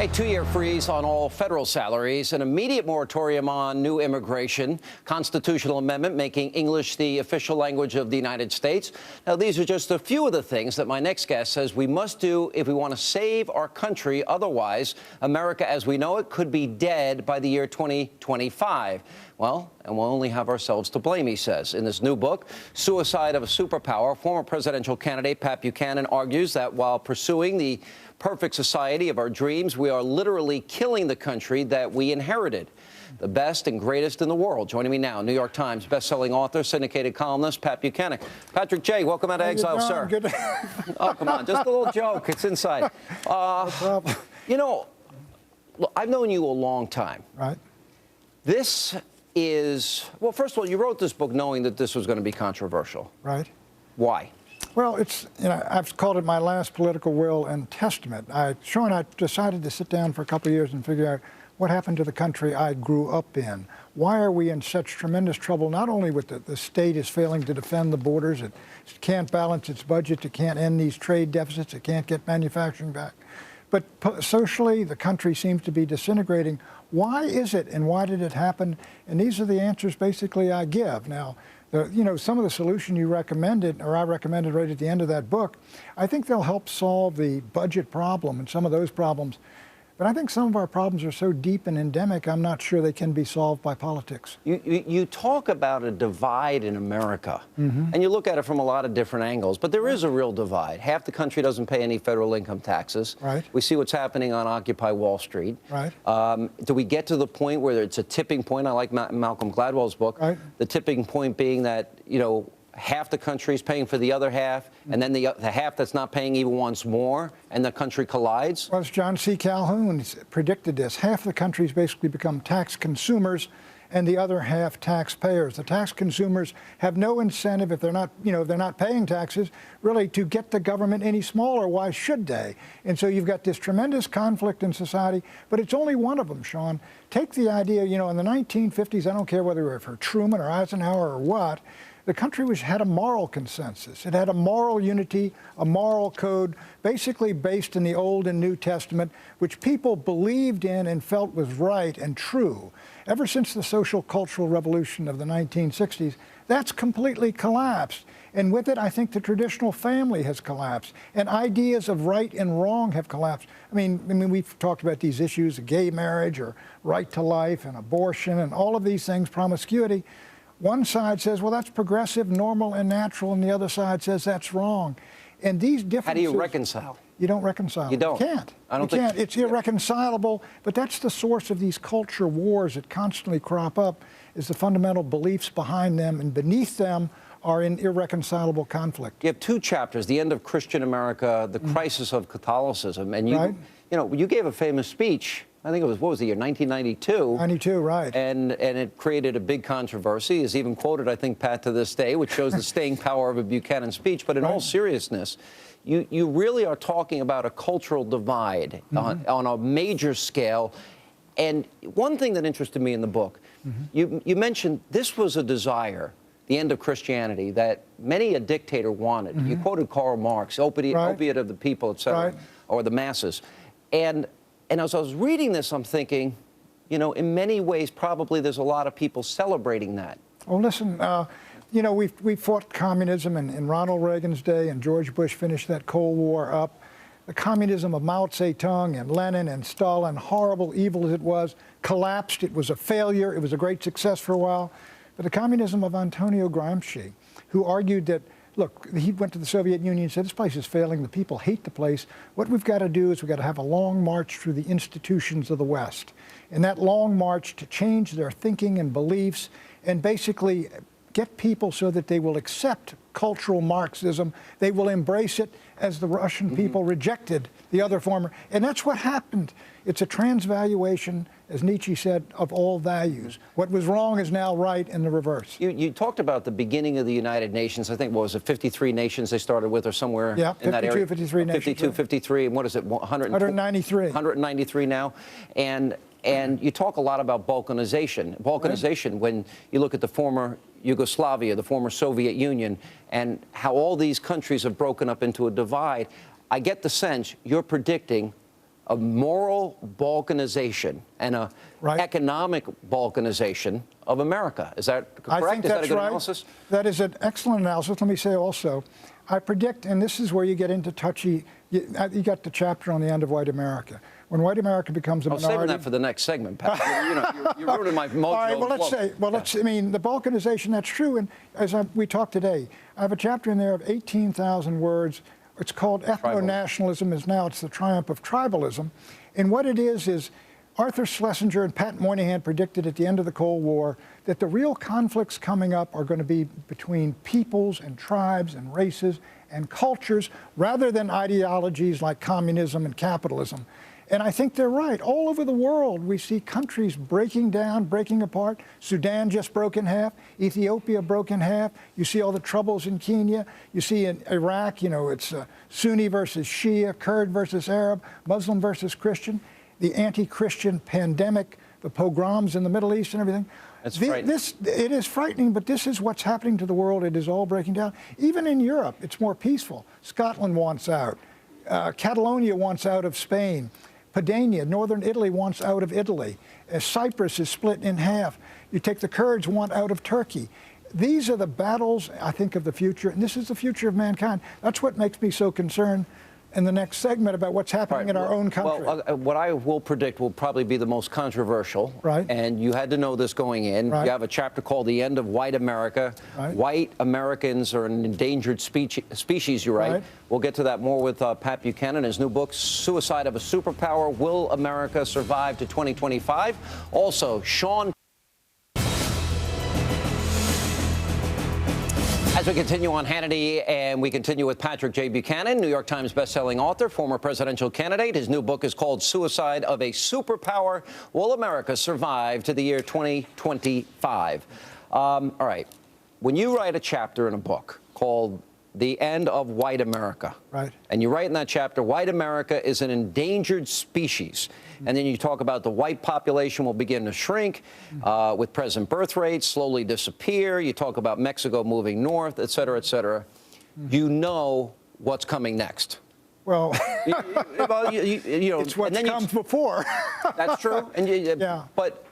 A 2-year freeze on all federal salaries, an immediate moratorium on new immigration, constitutional amendment making English the official language of the United States. Now, these are just a few of the things that my next guest says we must do if we want to save our country. Otherwise, America as we know it could be dead by the year 2025. Well, and we'll only have ourselves to blame, he says. In this new book, Suicide of a Superpower, former presidential candidate Pat Buchanan argues that while pursuing the perfect society of our dreams, we are literally killing the country that we inherited. The best and greatest in the world. Joining me now, New York Times bestselling author, syndicated columnist, Pat Buchanan. Patrick J., welcome out of exile, sir. Good. Oh, come on, just a little joke. It's inside. No problem. You know, look, I've known you a long time. Right. This is, well, first of all, you wrote this book knowing that this was going to be controversial. Right. Why? Well, it's, I've called it my last political will and testament. Sean, I decided to sit down for a couple of years and figure out what happened to the country I grew up in. Why are we in such tremendous trouble, not only with the state is failing to defend the borders, it can't balance its budget, it can't end these trade deficits, it can't get manufacturing back, but socially the country seems to be disintegrating. Why is it and why did it happen? And these are the answers basically I give. Now, some of the solution you recommended, or I recommended right at the end of that book, I think they'll help solve the budget problem and some of those problems. But I think some of our problems are so deep and endemic, I'm not sure they can be solved by politics. You talk about a divide in America, and you look at it from a lot of different angles, but there is a real divide. Half the country doesn't pay any federal income taxes. Right. We see what's happening on Occupy Wall Street. Right. Do we get to the point where it's a tipping point? I like Malcolm Gladwell's book. Right. The tipping point being that, half the country is paying for the other half, and then the half that's not paying even wants more, and the country collides? Well, as John C. Calhoun predicted this, half the country's basically become tax consumers and the other half taxpayers. The tax consumers have no incentive if they're not, if they're not paying taxes, really to get the government any smaller. Why should they? And so you've got this tremendous conflict in society, but it's only one of them, Sean. Take the idea, in the 1950s, I don't care whether it were for Truman or Eisenhower or what, the country had a moral consensus. It had a moral unity, a moral code, basically based in the Old and New Testament, which people believed in and felt was right and true. Ever since the social cultural revolution of the 1960s, that's completely collapsed. And with it, I think the traditional family has collapsed, and ideas of right and wrong have collapsed. I mean, we've talked about these issues of gay marriage or right to life and abortion and all of these things, promiscuity. One side says, well, that's progressive, normal, and natural, and the other side says that's wrong. And these differences... How do you reconcile? You don't reconcile. You don't? You can't. I don't think... You can't. It's irreconcilable, but that's the source of these culture wars that constantly crop up, is the fundamental beliefs behind them, and beneath them are in irreconcilable conflict. You have two chapters, the end of Christian America, the crisis of Catholicism, and you gave a famous speech. I think it was, what was the year, 1992? 92, right. And it created a big controversy. It's even quoted, I think, Pat, to this day, which shows the staying power of a Buchanan speech. But in all seriousness, you really are talking about a cultural divide on a major scale. And one thing that interested me in the book, you mentioned this was a desire, the end of Christianity, that many a dictator wanted. You quoted Karl Marx, opiate of the people, et cetera, or the masses. And as I was reading this, I'm thinking, in many ways, probably there's a lot of people celebrating that. Well, listen, we fought communism in Ronald Reagan's day, and George Bush finished that Cold War up. The communism of Mao Zedong and Lenin and Stalin, horrible, evil as it was, collapsed. It was a failure. It was a great success for a while. But the communism of Antonio Gramsci, who argued that, look, he went to the Soviet Union and said, this place is failing, the people hate the place. What we've got to do is we've got to have a long march through the institutions of the West. And that long march to change their thinking and beliefs and basically get people so that they will accept cultural Marxism. They will embrace it as the Russian people rejected the other former. And that's what happened. It's a transvaluation, as Nietzsche said, of all values. What was wrong is now right and the reverse. You talked about the beginning of the United Nations. I think, what was it, 53 nations they started with or somewhere in that area? 53 nations. 52, 53, and what is it, 193. 193 now. And you talk a lot about balkanization. Balkanization, when you look at the former Yugoslavia, the former Soviet Union, and how all these countries have broken up into a divide, I get the sense you're predicting a moral balkanization and a economic balkanization of America. Is that correct? I think is that's that a good right. analysis? That is an excellent analysis. Let me say also, I predict, and this is where you get into touchy, you got the chapter on the end of white America. When white America becomes a minority. Saving that for the next segment, Pat. You're ruining my mojo. All right, well, let's I mean, the balkanization, that's true. And as we talked today, I have a chapter in there of 18,000 words. It's called Ethno-Nationalism. It's the triumph of tribalism. And what it is Arthur Schlesinger and Pat Moynihan predicted at the end of the Cold War that the real conflicts coming up are going to be between peoples and tribes and races and cultures rather than ideologies like communism and capitalism. And I think they're right. All over the world, we see countries breaking down, breaking apart. Sudan just broke in half. Ethiopia broke in half. You see all the troubles in Kenya. You see in Iraq, it's Sunni versus Shia, Kurd versus Arab, Muslim versus Christian, the anti-Christian pandemic, the pogroms in the Middle East and everything. That's frightening. It is frightening, but this is what's happening to the world. It is all breaking down. Even in Europe, it's more peaceful. Scotland wants out. Catalonia wants out of Spain. Padania, northern Italy, wants out of Italy. Cyprus is split in half. You take the Kurds want out of Turkey. These are the battles, I think, of the future, and this is the future of mankind. That's what makes me so concerned in the next segment about what's happening in our own country. Well, what I will predict will probably be the most controversial. Right. And you had to know this going in. Right. You have a chapter called The End of White America. Right. White Americans are an endangered species, you write. Right. We'll get to that more with Pat Buchanan. His new book, Suicide of a Superpower, Will America Survive to 2025? Also, Sean. As we continue on Hannity, and we continue with Patrick J. Buchanan, New York Times bestselling author, former presidential candidate. His new book is called Suicide of a Superpower, Will America Survive to the year 2025? All right. When you write a chapter in a book called The End of White America, right, and you write in that chapter, white America is an endangered species, and then you talk about the white population will begin to shrink with present birth rates, slowly disappear. You talk about Mexico moving north, et cetera, et cetera. You know what's coming next. Well, it's what comes before. That's true. And But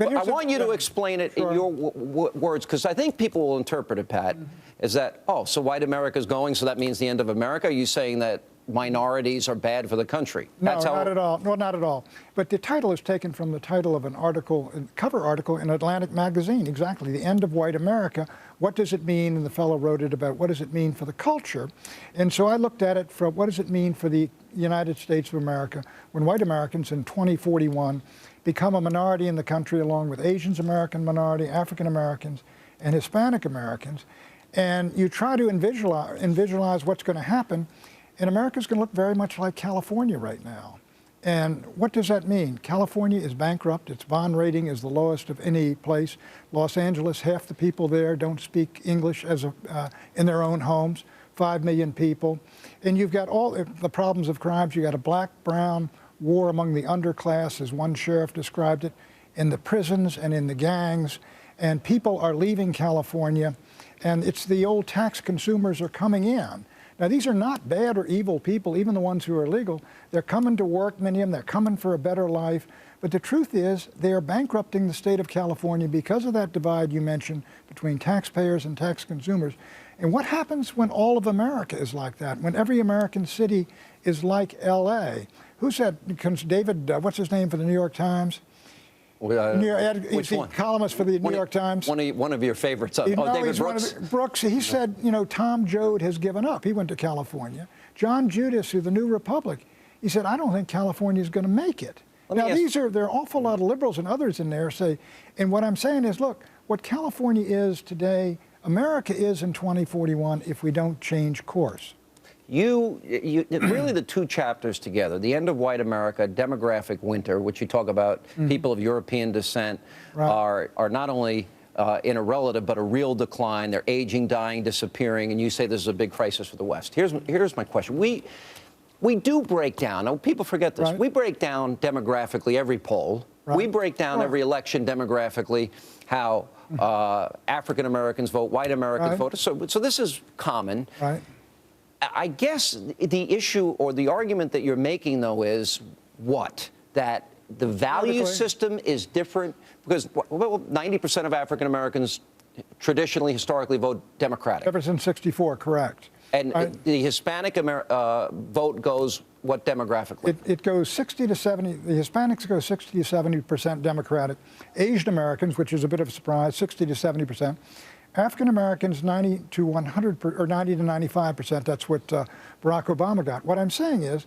I want you to explain it in your words, because I think people will interpret it, Pat, is that, so white America is going, so that means the end of America? Are you saying that minorities are bad for the country? No, not at all. No, not at all. But the title is taken from the title of an article, a cover article in Atlantic magazine, exactly, The End of White America. What does it mean? And the fellow wrote it about what does it mean for the culture? And so I looked at it from what does it mean for the United States of America when white Americans in 2041 become a minority in the country along with Asian American minority, African Americans, and Hispanic Americans. And you try to visualize what's going to happen. And America's going to look very much like California right now. And what does that mean? California is bankrupt. Its bond rating is the lowest of any place. Los Angeles, half the people there don't speak English in their own homes, 5 million people. And you've got all the problems of crimes. You've got a black-brown war among the underclass, as one sheriff described it, in the prisons and in the gangs. And people are leaving California. And it's the old tax consumers are coming in. Now, these are not bad or evil people, even the ones who are legal. They're coming to work, many of them. They're coming for a better life. But the truth is, they are bankrupting the state of California because of that divide you mentioned between taxpayers and tax consumers. And what happens when all of America is like that, when every American city is like L.A.? Who said, David, what's his name for the New York Times? Which one? Columnist for the New York Times. One of your favorites. David Brooks. Brooks. He said, Tom Joad has given up. He went to California. John Judas, of the New Republic, he said, I don't think California is going to make it. Now, there are an awful lot of liberals and others in there say, and what I'm saying is, look, what California is today, America is in 2041 if we don't change course. Really the two chapters together, The End of White America, Demographic Winter, which you talk about people of European descent are not only in a relative but a real decline. They're aging, dying, disappearing, and you say this is a big crisis for the West. Here's my question. We do break down, now people forget this, we break down demographically every poll. We break down every election demographically, how African Americans vote, white Americans vote. So this is common. I guess the issue or the argument that you're making, though, is what? That the value system is different? Because 90% of African Americans traditionally, historically vote Democratic. Ever since '64, correct. And the Hispanic vote goes what demographically? It goes 60 to 70. The Hispanics go 60 to 70% Democratic. Asian Americans, which is a bit of a surprise, 60 to 70%. African Americans, 90 to 100 or 90 to 95%. That's what Barack Obama got. What I'm saying is,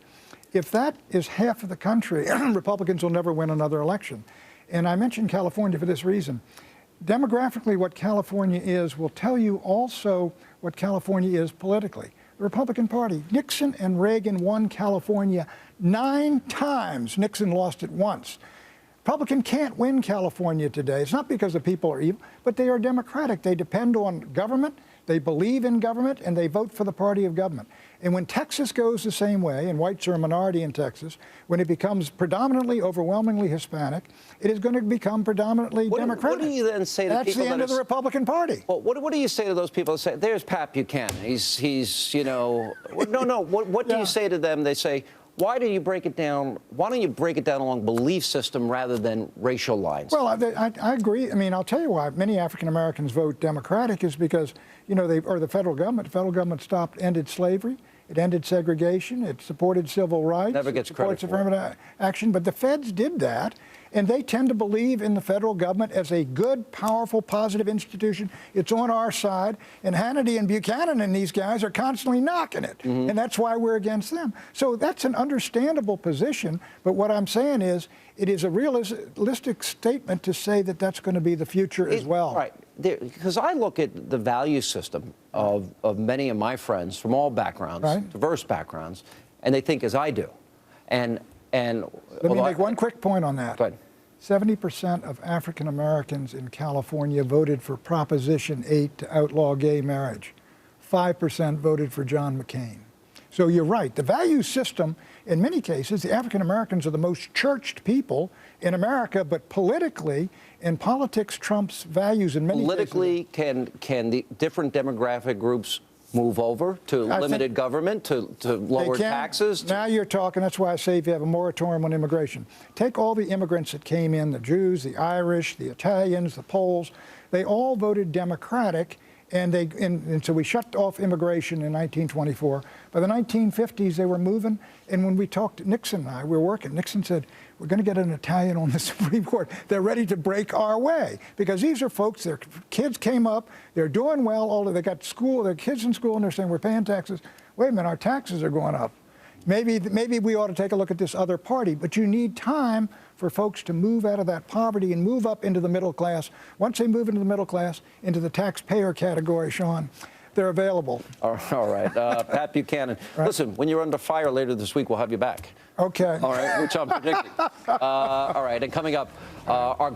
if that is half of the country, Republicans will never win another election. And I mentioned California for this reason. Demographically, what California is will tell you also what California is politically. The Republican Party, Nixon and Reagan won California 9 times. Nixon lost it once. Republican can't win California today. It's not because the people are evil, but they are democratic. They depend on government, they believe in government, and they vote for the party of government. And when Texas goes the same way, and whites are a minority in Texas, when it becomes predominantly, overwhelmingly Hispanic, it is going to become predominantly Democratic. What do you then say to people? That's the end of the Republican Party. Well, what do you say to those people that say, there's Pat Buchanan, he's you know, no, what do you say to them? They say, why don't you break it down along belief system rather than racial lines? Well, I agree. I mean, I'll tell you why many African Americans vote Democratic is because, you know, the federal government ended slavery. It ended segregation. It supported civil rights. Never gets credit for affirmative action. But the feds did that, and they tend to believe in the federal government as a good, powerful, positive institution. It's on our side. And Hannity and Buchanan and these guys are constantly knocking it. Mm-hmm. And that's why we're against them. So that's an understandable position. But what I'm saying is, it is a realistic statement to say that that's going to be the future as well. Right. Because I look at the value system of many of my friends from all backgrounds, diverse backgrounds, and they think as I do. And let me make one quick point on that. Go ahead. 70% of African Americans in California voted for Proposition 8 to outlaw gay marriage. 5% voted for John McCain. So you're right. The value system, in many cases, the African Americans are the most churched people in America, but politically, in politics, trumps values in many cases. Politically, can the different demographic groups move over to limited government, to lower taxes? Now you're talking. That's why I say if you have a moratorium on immigration. Take all the immigrants that came in, the Jews, the Irish, the Italians, the Poles. They all voted Democratic. And so we shut off immigration in 1924. By the 1950s, they were moving. And when we talked to Nixon and I, we were working, Nixon said, we're going to get an Italian on the Supreme Court. They're ready to break our way. Because these are folks, their kids came up, they're doing well, they got school, their kids in school, and they're saying, we're paying taxes. Wait a minute, our taxes are going up. Maybe we ought to take a look at this other party, but you need time for folks to move out of that poverty and move up into the middle class. Once they move into the middle class, into the taxpayer category, Sean, they're available. All right. Pat Buchanan. Right. Listen, when you're under fire later this week, we'll have you back. Okay. All right, which I'm predicting. All right, and coming up, our